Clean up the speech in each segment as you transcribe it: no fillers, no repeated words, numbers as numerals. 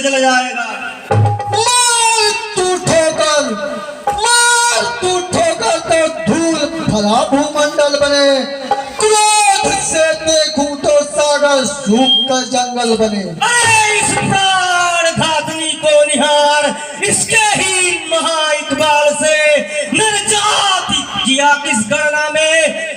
जल जाएगा। मार तू ठोकर तो धूल भरा भूमंडल बने, क्रोध से देखूं तो सागर सूख कर जंगल बने। अरे इस प्राण घातनी को निहार, इसके ही महा इकबाल से नर जाति किया किस गणना में,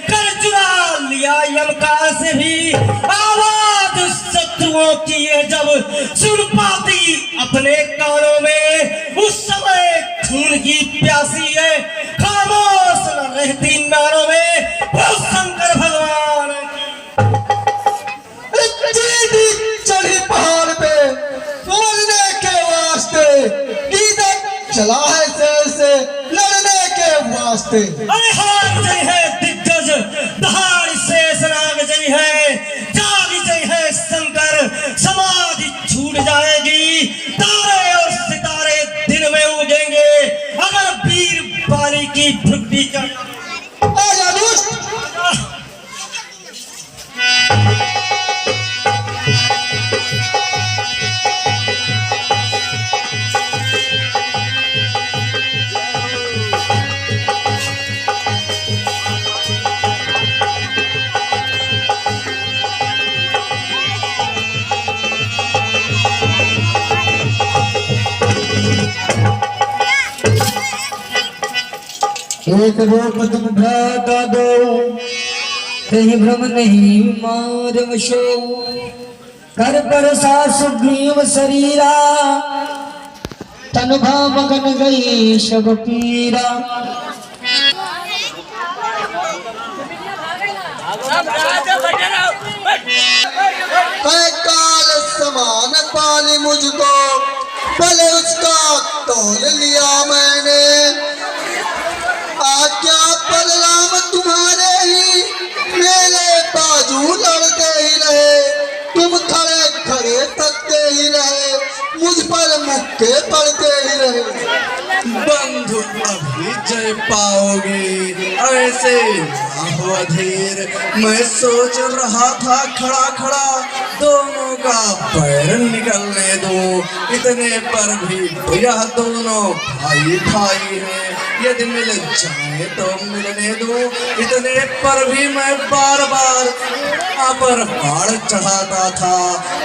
कर चुरा लिया यमकाल से भी आवाज शत्रुओं की है जब सुन पाती अपने कानों में, उस समय खून की प्यासी है खामोश न रहती नारों में वो शंकर भगवान चढ़ी पहाड़ पे मरने के वास्ते, गीदड़ चला है शेर से लड़ने के वास्ते। अरे हार जय है दिग्गज दहाड़ शेष नाग जय है, जाग जय है शंकर समाधि छूट जाएगी, तारे और सितारे दिन में उगेंगे अगर वीर बाली की भुक्ति कर। आजा दुष्ट, एक रूप तुम भ्राता दो, कहीं भ्रम नहीं मार वशो, कर परसा सुग्रीव शरीरा, तन भा मगन गई शब पीरा। काल समान पाली मुझको, भले उसका तोल लिया मैंने, आज्ञा बलराम तुम्हारे ही मेरे बाजू लड़ते ही रहे, तुम खड़े खड़े तकते ही रहे, मुझ पर मुक्के पड़ते ही रहे। बंधु अभी जय पाओगे, ऐसे ना हो अधीर, मैं सोच रहा था खड़ा खड़ा दोनों का पैर निकलने दो, इतने पर भी यह दोनों भाई भाई हैं, यदि मिल जाए तो मिलने दो, इतने पर भी मैं बार बार यहाँ पर हाड़ चढ़ाता था,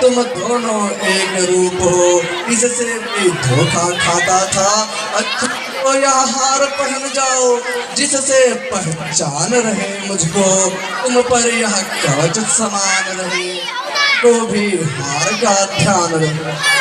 तुम दोनों एक रूप हो इससे भी धोखा खाता था। अच्छा तो यह हार पहन जाओ जिससे पहचान रहे मुझको, तुम पर यह कवच समान रहे, तो भी हार का ध्यान रहे।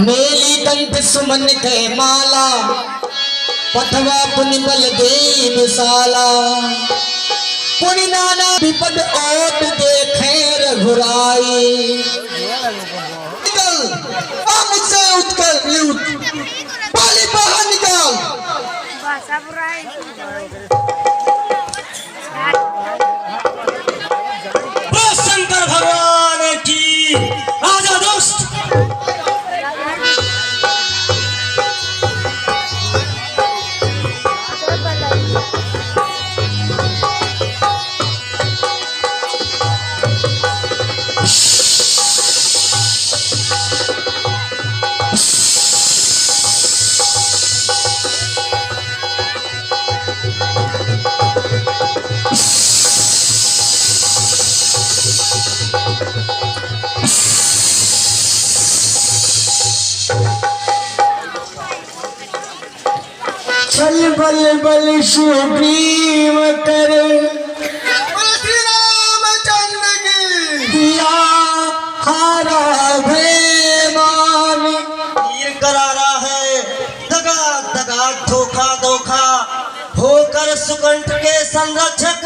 मेली कंठ सुमन के माला, पठवा पुनि बल दे विशाला, पुनि नाना विपद ओट देखे रघुराई। निकल, आ मुझसे उठकर उठ, पाली बाहर निकाल। वो शंकर भगवान की आजा दोस्त। चल बल बल सुग्रीव कर, श्री रामचंद्र की दिया हारा भेमान। तीर करारा है दगा दगा धोखा धोखा, होकर सुकंठ के संरक्षक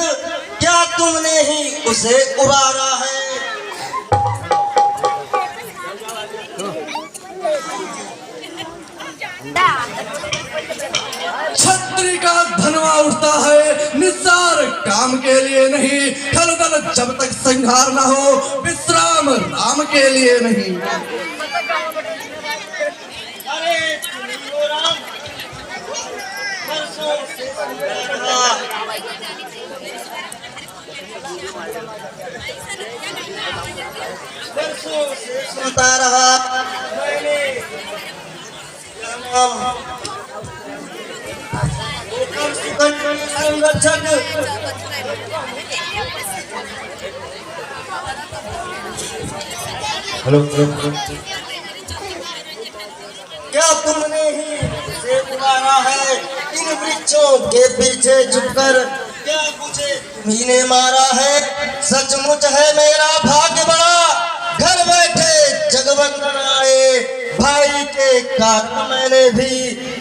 क्या तुमने ही उसे उबारा है। छत्री का धनवा उठता है निस्सार काम के लिए नहीं, खल दल जब तक संहार न हो, विश्राम राम के लिए नहीं। वर्षों से सुनता रहा। मैंने संरक्षक हेलो क्या तुमने ही से उगाया है इन वृक्षों के पीछे झुककर? क्या मुझे तुम्ही ने मारा है? सचमुच है मेरा भाग्य बड़ा, घर बैठे जगवंदन आए। भाई के कारण मैंने भी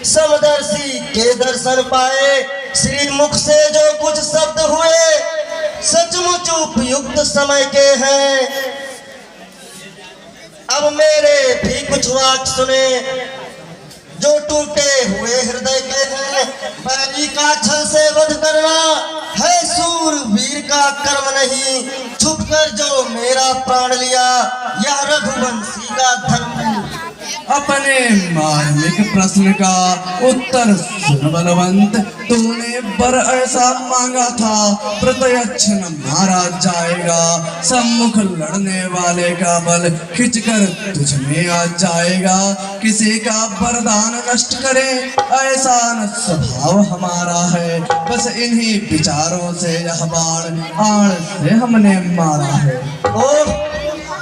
समदर्शी के दर्शन पाए। श्री मुख से जो कुछ शब्द हुए सचमुच उपयुक्त समय के हैं। अब मेरे भी कुछ वाक सुने जो टूटे हुए हृदय के हैं। बैरी का छल से वध करना है सूरवीर का कर्म नहीं। छुपकर जो मेरा प्राण लिया यह रघुवंशी का धर्म। अपने मार्मिक प्रश्न का उत्तर सुन बलवंत। तूने वर ऐसा मांगा था प्रत्यक्ष न मारा जाएगा। सम्मुख लड़ने वाले का बल खिंचकर तुझ में आ जाएगा। किसी का वरदान नष्ट करे ऐसा न स्वभाव हमारा है। बस इन्हीं विचारों से यह बाण आड़ से हमने मारा है। ओह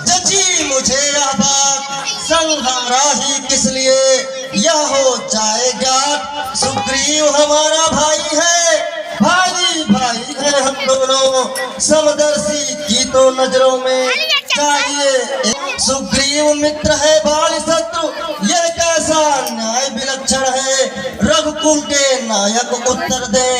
जजी मुझे यह बात संहारा ही किस लिए यह हो जाएगा। सुग्रीव हमारा भाई है, भाई भाई है हम दोनों। समदर्शी की तो नजरों में चाहिए सुग्रीव मित्र है बाल शत्रु। यह कैसा न्याय विलक्षण है। रघुकुल के नायक उत्तर दे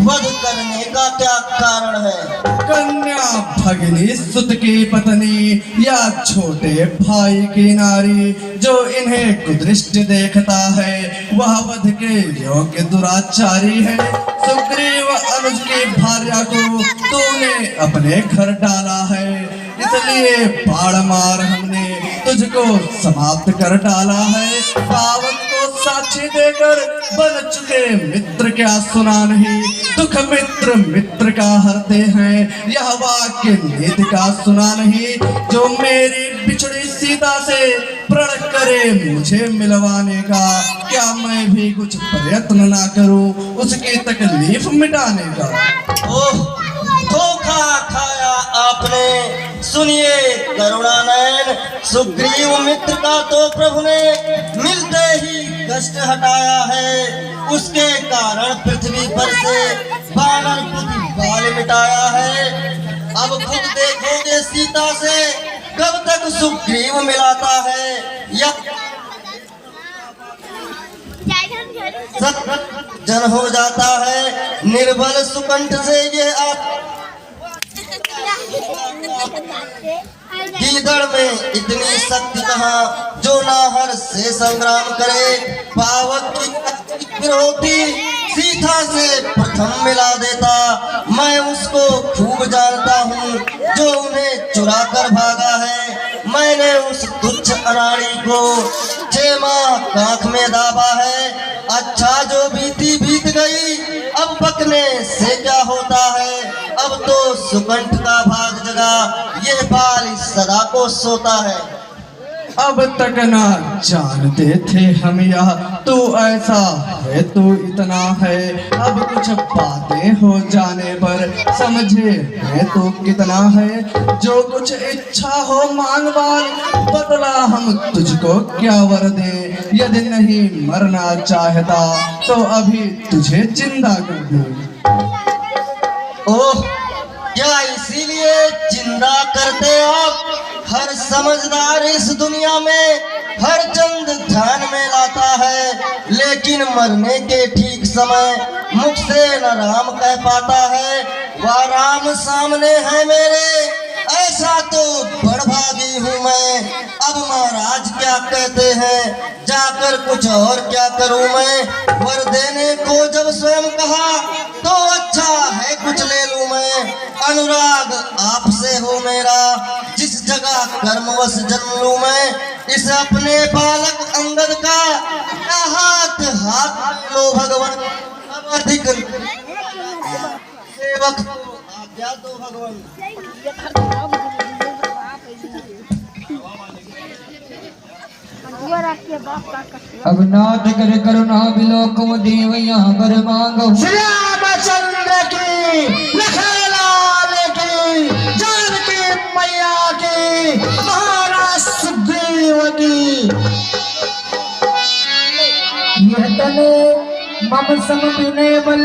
वध करने का क्या कारण है? कन्या भगिनी सुत की पत्नी या छोटे भाई की नारी जो इन्हें कुदृष्टि देखता है वह वध के योग्य दुराचारी है। सुग्रीव अनुज की भार्या को तूने अपने घर डाला है, इसलिए बाण मार हमने तुझको समाप्त कर डाला है। पावन को साक्षी देकर बन चुके मित्र क्या सुना नहीं। दुख मित्र मित्र का हरते हैं यह वाक्य नीति का सुना नहीं। जो मेरी बिछड़ी सीता से प्रण करे मुझे मिलवाने का, क्या मैं भी कुछ प्रयत्न ना करूं उसकी तकलीफ मिटाने का? ओह धोखा खाया आपने। सुनिए करुणानयन, सुग्रीव मित्र का तो प्रभु ने मिलते ही कष्ट हटाया है। उसके कारण पृथ्वी पर से बानर बाल मिटाया है। अब खुद देखोगे सीता से कब तक सुग्रीव मिलाता है। यह जन हो जाता है निर्बल सुकंठ से ये आप गीदड़ में इतनी शक्ति कहाँ जो नाहर से संग्राम करे। पावक की फिर होती सीता से प्रथम मिला देता। मैं उसको खूब जानता हूँ जो उन्हें चुरा कर भागा है। मैंने उस तुच्छ अनाड़ी को 6 माह कांख में दाबा है। अच्छा जो बीती बीत गई अब बकने से क्या होता है। अब तो सुकंठ का भाग जगा ये बाल सदा को सोता है। अब तक ना जानते थे हम यह तू ऐसा है तू इतना है। अब कुछ बातें हो जाने पर समझे है तू कितना है। जो कुछ इच्छा हो मांग बाल बदला हम तुझको क्या वर दे। यदि नहीं मरना चाहता तो अभी तुझे जिंदा कर दूं। ओह क्या इसीलिए जिंदा करते आप? हर समझदार इस दुनिया में हर चंद ध्यान में लाता है, लेकिन मरने के ठीक समय मुख से न राम कह पाता है। वह राम सामने है मेरे, ऐसा तो बड़भागी हूँ मैं। अब महाराज क्या कहते हैं, जाकर कुछ और क्या करूँ मैं। वर देने को जब स्वयं कहा तो अच्छा है कुछ ले लूँ मैं। अनुराग आपसे हो मेरा, जिस जगह कर्मवश जन्म लूँ मैं। इस अपने बालक अंगद का हाथ हाथ लो भगवान। अब अधिक सेवक आज्ञा दो भगवान। अब नाथ कर करुणा बिलोकम देव यहाँ पर मांगो। श्री रामचंद्र की, लखन लाल की, जानकी मैया की, महाराज सुग्रीव की। यह तने मम सम विनय बल